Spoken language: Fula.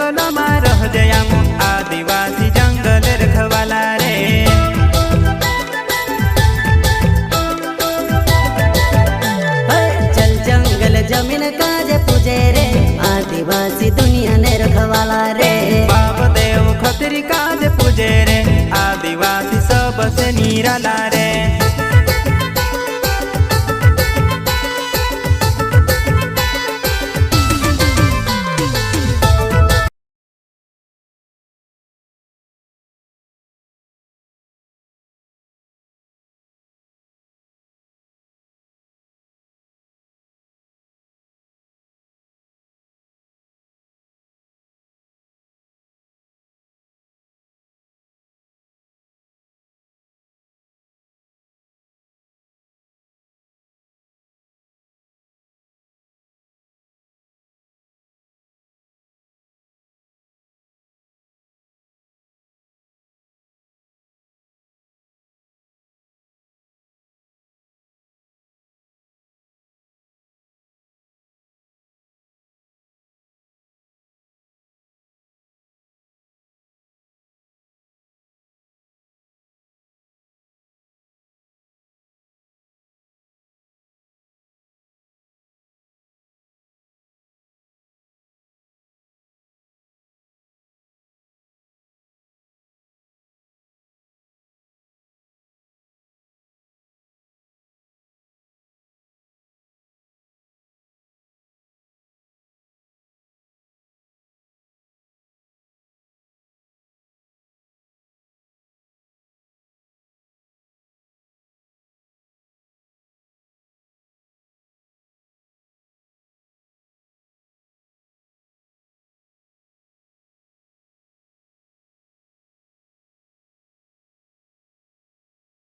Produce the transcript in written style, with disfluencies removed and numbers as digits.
जंगल में रह जयाम आदिवासी जंगल रखवाला रे। चल जंगल जमीन काज पूजे रे आदिवासी दुनिया ने रखवाला रे। बाप देव खतरी काज पूजे रे आदिवासी सबसे निराला रे।